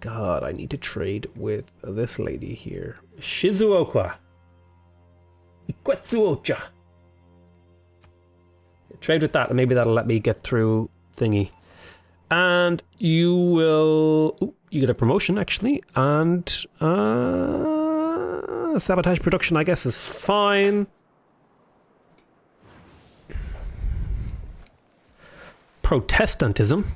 God, I need to trade with this lady here. Shizuoka. Ikwetsuocha. Trade with that, and maybe that'll let me get through thingy. And you will... Ooh, you get a promotion, actually. And sabotage production, I guess, is fine. Protestantism.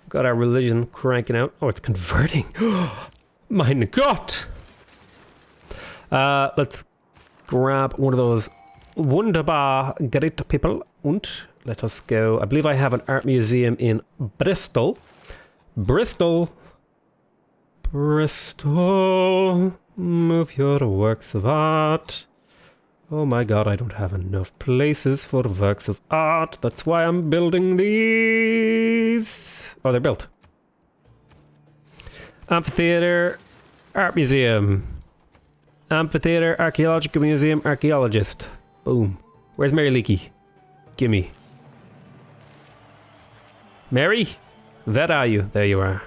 Got our religion cranking out. Oh, it's converting. Mein Gott! Let's grab one of those wunderbar great people. And let us go. I believe I have an art museum in Bristol. Bristol. Bristol. Move your works of art. Oh my god, I don't have enough places for works of art. That's why I'm building these. Oh, they're built. Amphitheater, art museum. Amphitheater, archaeological museum, archaeologist. Boom. Where's Mary Leakey? Gimme. Mary? Where are you? There you are.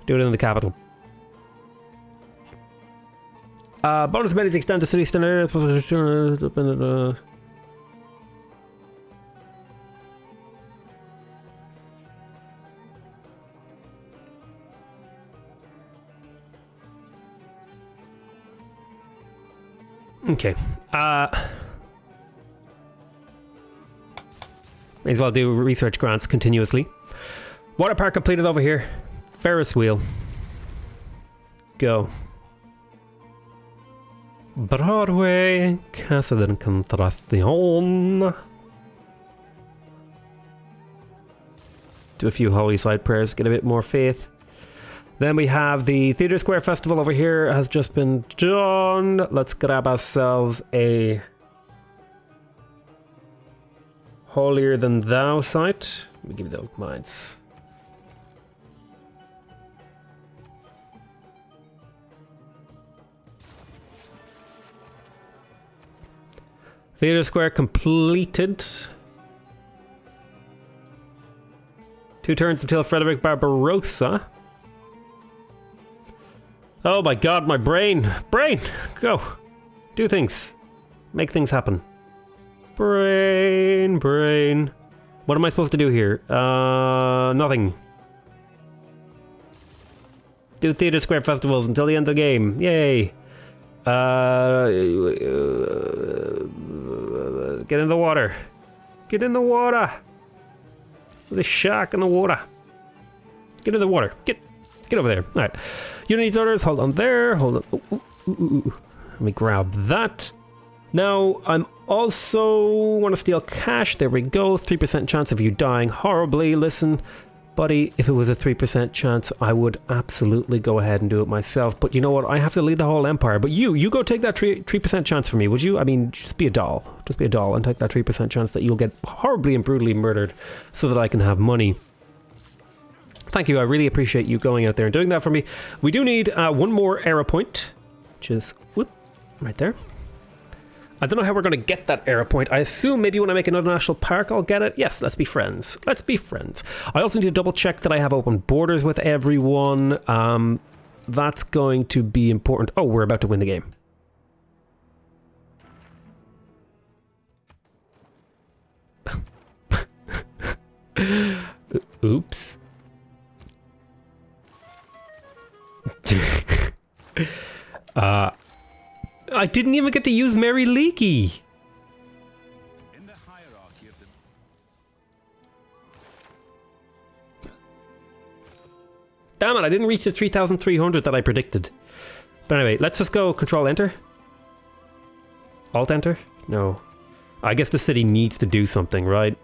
Do it in the capital. Bonus abilities extend to city standard. Okay. May as well do research grants continuously. Water park completed over here. Ferris wheel. Go. Broadway. Casa de Contrastación. Do a few holy side prayers, get a bit more faith. Then we have the Theatre Square Festival over here has just been done. Let's grab ourselves a Holier Than Thou site. Let me give you the mines. Theatre Square completed. 2 turns until Frederick Barbarossa. Oh my god, my brain! Brain! Go! Do things. Make things happen. Brain, brain. What am I supposed to do here? Nothing. Do Theatre Square festivals until the end of the game. Yay! Get in the water. Get in the water! The shark in the water. Get in the water. Get over there. Alright. Unit needs orders. Hold on there. Hold on. Ooh. Let me grab that. Now, I'm also want to steal cash. There we go. 3% chance of you dying horribly. Listen, buddy, if it was a 3% chance, I would absolutely go ahead and do it myself. But you know what? I have to lead the whole empire. But you go take that 3% chance for me, would you? I mean, just be a doll. Just be a doll and take that 3% chance that you'll get horribly and brutally murdered so that I can have money. Thank you. I really appreciate you going out there and doing that for me. We do need one more arrow point, which is whoop, right there. I don't know how we're going to get that arrow point. I assume maybe when I make another national park, I'll get it. Yes, let's be friends. Let's be friends. I also need to double check that I have open borders with everyone. That's going to be important. Oh, we're about to win the game. Oops. I didn't even get to use Mary Leakey. In the hierarchy of the... Damn it, I didn't reach the 3,300 that I predicted. But anyway, let's just go Control Enter. Alt Enter? No. I guess the city needs to do something, right?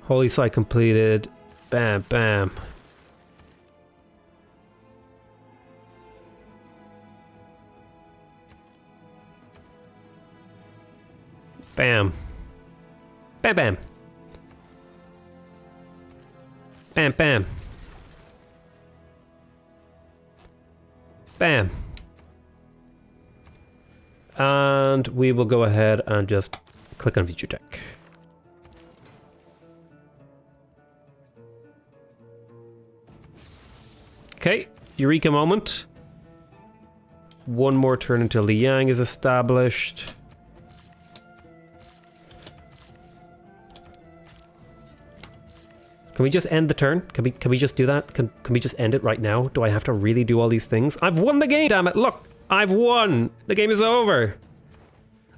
Holy site completed. Bam, bam. Bam. Bam, bam. Bam, bam. Bam. And we will go ahead and just click on Future Tech. Okay, Eureka moment. One more turn until the Yang is established. Can we just end the turn? Can we just do that? Can we just end it right now? Do I have to really do all these things? I've won the game, damn it! Look, I've won. The game is over.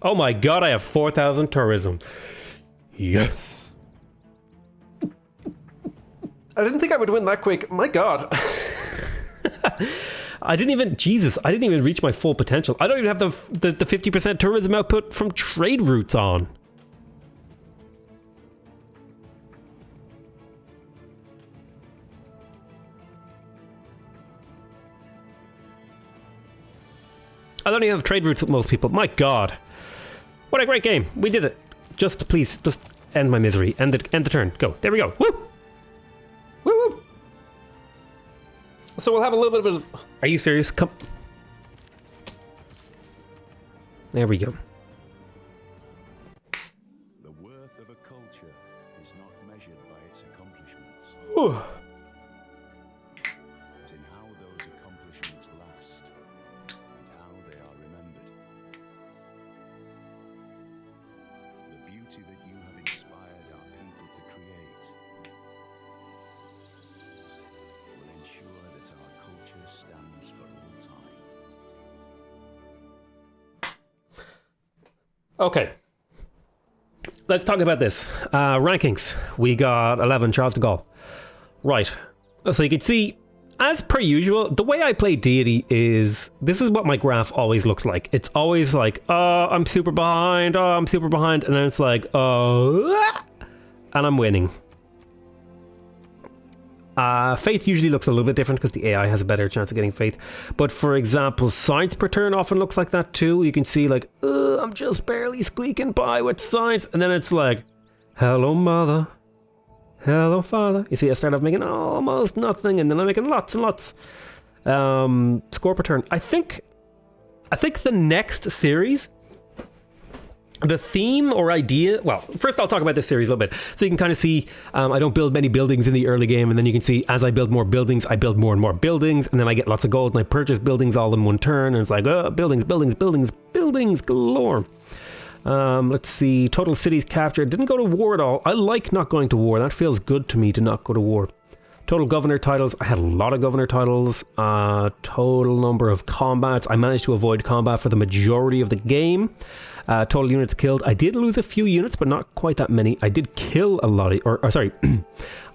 Oh my god, I have 4,000 tourism. Yes. I didn't think I would win that quick. My god. I didn't even reach my full potential. I don't even have the 50% tourism output from trade routes on. I don't even have trade routes with most people. My god. What a great game. We did it. Please, just end my misery. End the turn. Go. There we go. Woo! Woo woo! So we'll have a little bit of a... Are you serious? Come. There we go. The worth of a culture is not measured by its accomplishments, Whew. but in how those accomplishments last and how they are remembered. The beauty that you have inspired our people to create will ensure that our culture stands for all time. Okay. Let's talk about this. Rankings. We got 11, Charles de Gaulle. Right. So you can see, as per usual, the way I play Deity is, this is what my graph always looks like. It's always like, I'm super behind, I'm super behind, and then it's like, and I'm winning. Faith usually looks a little bit different because the AI has a better chance of getting faith. But for example, science per turn often looks like that too. You can see like, I'm just barely squeaking by with science. And then it's like, hello mother, hello father. You see, I start off making almost nothing and then I'm making lots and lots. Score per turn. I think the next series, the theme or idea, well, first I'll talk about this series a little bit. So you can kind of see, I don't build many buildings in the early game, and then you can see as I build more buildings, I build more and more buildings, and then I get lots of gold, and I purchase buildings all in one turn, and it's like, buildings galore. Let's see, total cities captured. Didn't go to war at all. I like not going to war. That feels good to me to not go to war. Total governor titles. I had a lot of governor titles. Total number of combats. I managed to avoid combat for the majority of the game. Total units killed. I did lose a few units, but not quite that many. I did kill a lot of, sorry,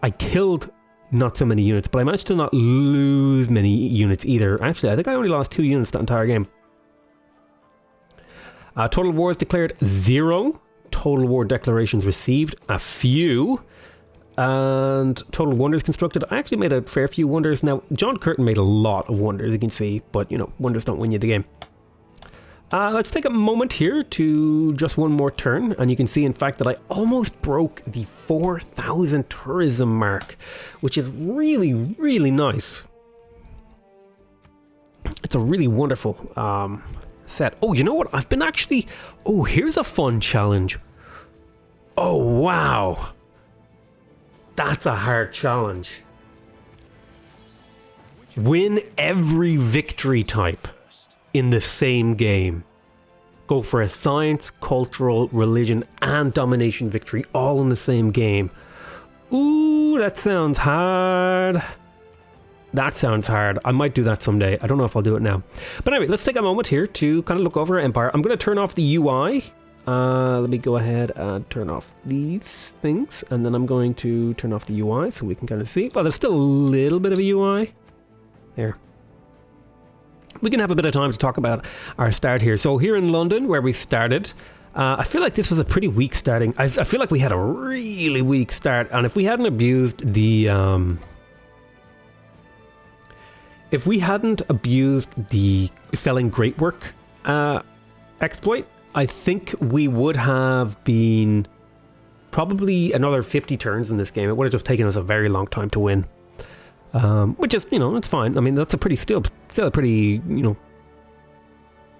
I killed not so many units, but I managed to not lose many units either. Actually, I think I only lost 2 units that entire game. Total wars declared 0. Total war declarations received a few. And total wonders constructed. I actually made a fair few wonders. Now, John Curtin made a lot of wonders, you can see, but you know, wonders don't win you the game. Let's take a moment here to just one more turn, and you can see in fact that I almost broke the 4,000 tourism mark, which is really, really nice. It's a really wonderful set. Oh, you know what? I've been actually... Oh, here's a fun challenge. Oh, wow. That's a hard challenge. Win every victory type in the same game. Go for a science, cultural, religion, and domination victory all in the same game. Ooh, that sounds hard. That sounds hard. I might do that someday. I don't know if I'll do it now. But anyway, let's take a moment here to kind of look over Empire. I'm going to turn off the UI. Let me go ahead and turn off these things. And then I'm going to turn off the UI so we can kind of see. Well, there's still a little bit of a UI. There. We can have a bit of time to talk about our start here. So here in London, where we started, I feel like this was a pretty weak starting. I feel like we had a really weak start. And if we hadn't abused the... if we hadn't abused the selling great work exploit, I think we would have been probably another 50 turns in this game. It would have just taken us a very long time to win. which is, it's fine. I mean, that's still a pretty,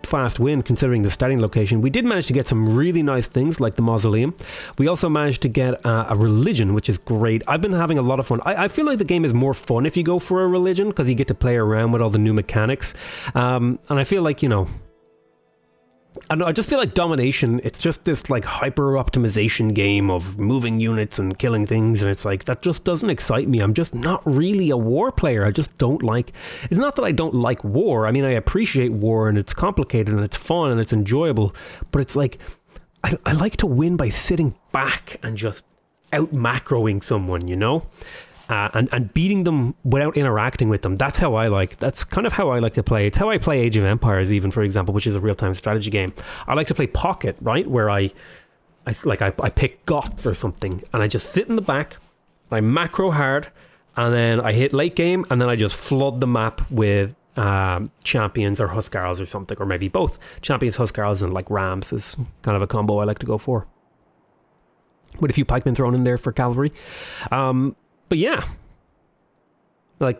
fast win considering the starting location. We did manage to get some really nice things like the mausoleum. We also managed to get a religion, which is great. I've been having a lot of fun. I feel like the game is more fun if you go for a religion because you get to play around with all the new mechanics. And I feel like, I just feel like domination, it's just this like hyper optimization game of moving units and killing things, and it's like that just doesn't excite me. I'm just not really a war player. I just don't like, it's not that I don't like war. I mean, I appreciate war and it's complicated and it's fun and it's enjoyable, but it's like I like to win by sitting back and just out macroing someone, and beating them without interacting with them. That's kind of how I like to play. It's how I play Age of Empires, even, for example, which is a real-time strategy game. I like to play Pocket, right? Where I pick Goths or something, and I just sit in the back, I macro hard, and then I hit late game, and then I just flood the map with champions or Huskarls or something, or maybe both. Champions, Huskarls, and like Rams is kind of a combo I like to go for. With a few pikemen thrown in there for cavalry. But yeah, like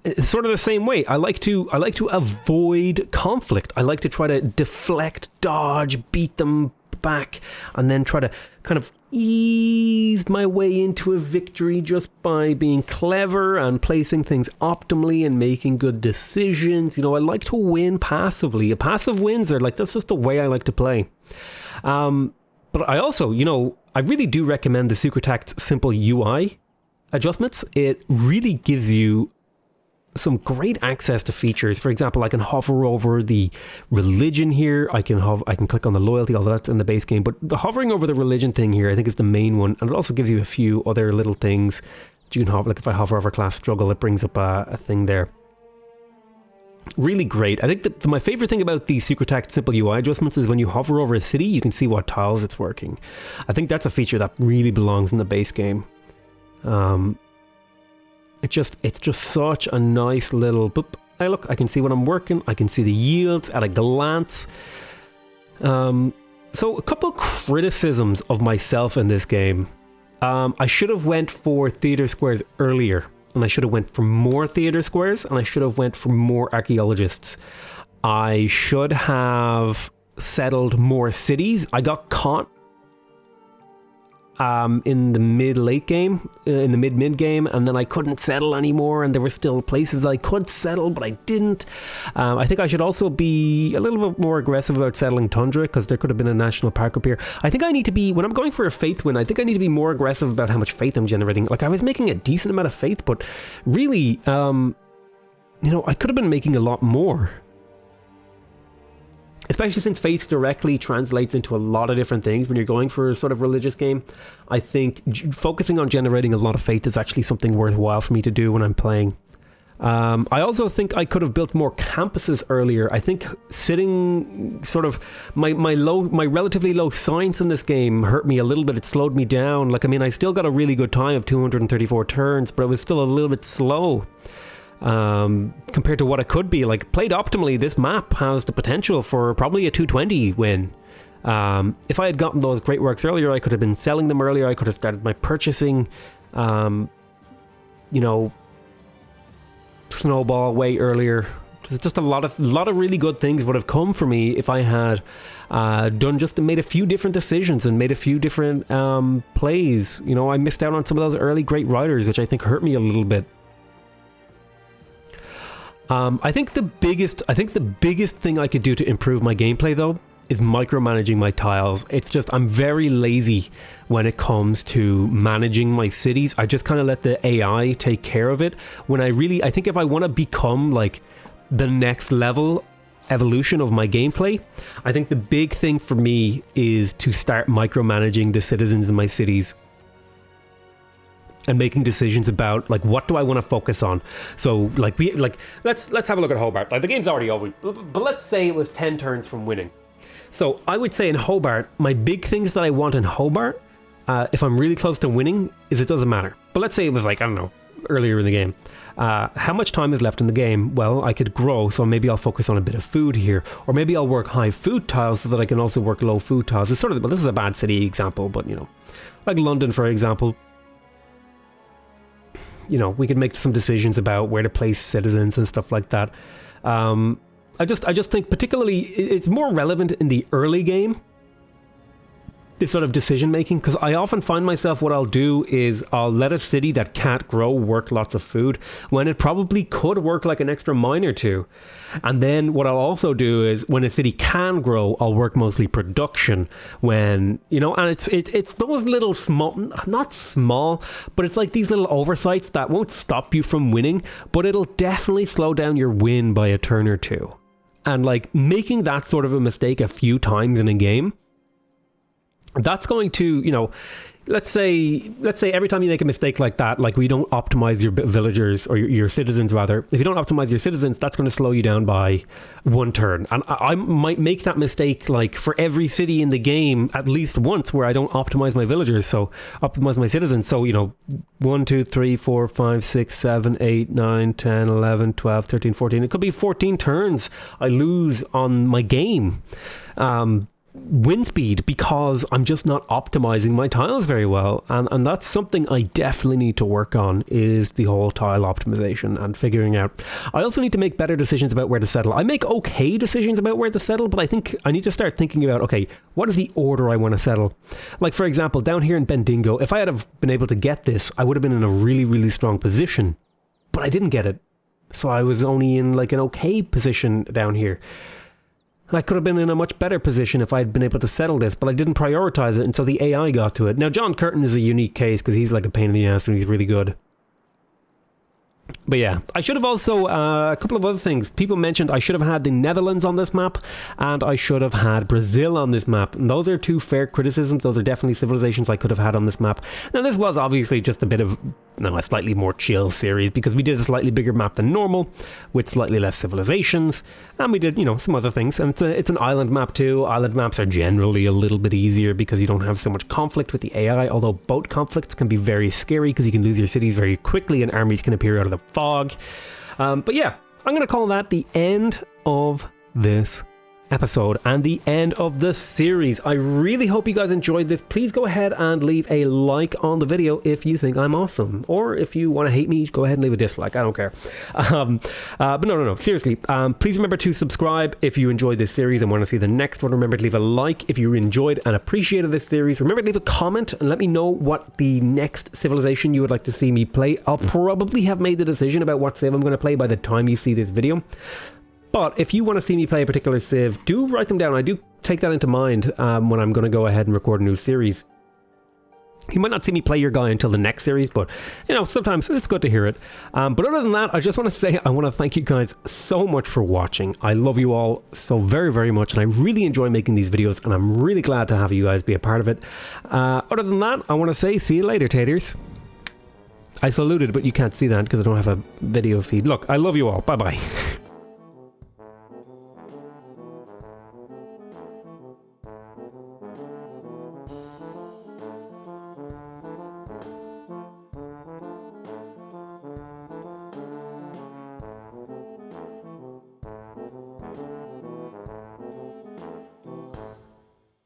it's sort of the same way. I like to avoid conflict. I like to try to deflect, dodge, beat them back, and then try to kind of ease my way into a victory just by being clever and placing things optimally and making good decisions. I like to win passively. Passive wins are like, that's just the way I like to play. But I also, I really do recommend the Secret Simple UI adjustments. It really gives you some great access to features. For example, I can hover over the religion here. I can click on the loyalty, although that's in the base game. But the hovering over the religion thing here, I think is the main one. And it also gives you a few other little things that you can hover. Like if I hover over class struggle, it brings up a thing there. Really great. I think that my favorite thing about the Secret Simple UI adjustments is when you hover over a city, you can see what tiles it's working. I think that's a feature that really belongs in the base game. It's just such a nice little boop. Hey, look, I can see what I'm working. I can see the yields at a glance. So a couple criticisms of myself in this game. I should have went for theater squares earlier, and I should have went for more theater squares, and I should have went for more archaeologists. I should have settled more cities. I got caught in the mid-late game, in the mid game, and then I couldn't settle anymore, and there were still places I could settle, but I didn't. I think I should also be a little bit more aggressive about settling Tundra, because there could have been a national park up here. I think I need to be, when I'm going for a faith win, I think I need to be more aggressive about how much faith I'm generating. Like, I was making a decent amount of faith, but really, I could have been making a lot more. Especially since faith directly translates into a lot of different things when you're going for a sort of religious game. I think focusing on generating a lot of faith is actually something worthwhile for me to do when I'm playing. I also think I could have built more campuses earlier. I think sitting sort of my relatively low science in this game hurt me a little bit. It slowed me down. Like, I mean, I still got a really good time of 234 turns, but it was still a little bit slow. Compared to what it could be. Like, played optimally, this map has the potential for probably a 220 win. If I had gotten those great works earlier, I could have been selling them earlier. I could have started my purchasing, snowball way earlier. There's just a lot of really good things would have come for me if I had made a few different decisions and made a few different plays. I missed out on some of those early great riders, which I think hurt me a little bit. I think the biggest thing I could do to improve my gameplay, though, is micromanaging my tiles. It's just, I'm very lazy when it comes to managing my cities. I just kind of let the AI take care of it. I think if I want to become like the next level evolution of my gameplay, I think the big thing for me is to start micromanaging the citizens in my cities and making decisions about, like, what do I want to focus on. So let's have a look at Hobart. Like, the game's already over, but let's say it was 10 turns from winning. So I would say in Hobart, my big things that I want in Hobart, if I'm really close to winning, is it doesn't matter. But let's say it was like, I don't know, earlier in the game. How much time is left in the game? Well, I could grow, so maybe I'll focus on a bit of food here, or maybe I'll work high food tiles so that I can also work low food tiles. It's sort of, well, this is a bad city example, but like London, for example. you know, we could make some decisions about where to place citizens and stuff like that. I just think particularly it's more relevant in the early game, this sort of decision making, because I often find myself, what I'll do is I'll let a city that can't grow work lots of food when it probably could work like an extra mine or two. And then what I'll also do is when a city can grow, I'll work mostly production when, you know, and it's those little small, not small, but it's like these little oversights that won't stop you from winning, but it'll definitely slow down your win by a turn or two. And like making that sort of a mistake a few times in a game, that's going to, you know, let's say every time you make a mistake like that, like we don't optimize your villagers or your citizens rather, if you don't optimize your citizens, that's going to slow you down by one turn. And I might make that mistake like for every city in the game at least once, where I don't optimize my villagers, so optimize my citizens. So, you know, 1 2 3 4 5 6 7 8 9 10 11 12 13 14, it could be 14 turns I lose on my game win speed because I'm just not optimizing my tiles very well, and that's something I definitely need to work on, is the whole tile optimization and figuring out. I also need to make better decisions about where to settle. I make okay decisions about where to settle, but I think I need to start thinking about, okay, what is the order I want to settle? Like, for example, down here in Bendigo, if I had have been able to get this, I would have been in a really, really strong position, but I didn't get it. So I was only in like an okay position down here. I could have been in a much better position if I'd been able to settle this, but I didn't prioritize it, and so the AI got to it. Now, John Curtin is a unique case because he's like a pain in the ass and he's really good. But yeah, I should have also, a couple of other things. People mentioned I should have had the Netherlands on this map, and I should have had Brazil on this map. And those are two fair criticisms. Those are definitely civilizations I could have had on this map. Now, this was obviously just a bit of, a slightly more chill series, because we did a slightly bigger map than normal, with slightly less civilizations, and we did, some other things. And it's an island map too. Island maps are generally a little bit easier because you don't have so much conflict with the AI, although boat conflicts can be very scary because you can lose your cities very quickly and armies can appear out of the fog. But yeah, I'm going to call that the end of this episode and the end of the series. I really hope you guys enjoyed this. Please go ahead and leave a like on the video if you think I'm awesome, or if you want to hate me, go ahead and leave a dislike. I don't care. But no, seriously, please remember to subscribe if you enjoyed this series and want to see the next one. Remember to leave a like if you enjoyed and appreciated this series. Remember to leave a comment and let me know what the next civilization you would like to see me play. I'll probably have made the decision about what civ I'm going to play by the time you see this video. But if you want to see me play a particular civ, do write them down. I do take that into mind when I'm going to go ahead and record a new series. You might not see me play your guy until the next series, but, sometimes it's good to hear it. But other than that, I just want to say I want to thank you guys so much for watching. I love you all so very, very much, and I really enjoy making these videos, and I'm really glad to have you guys be a part of it. Other than that, I want to say see you later, taters. I saluted, but you can't see that because I don't have a video feed. Look, I love you all. Bye-bye.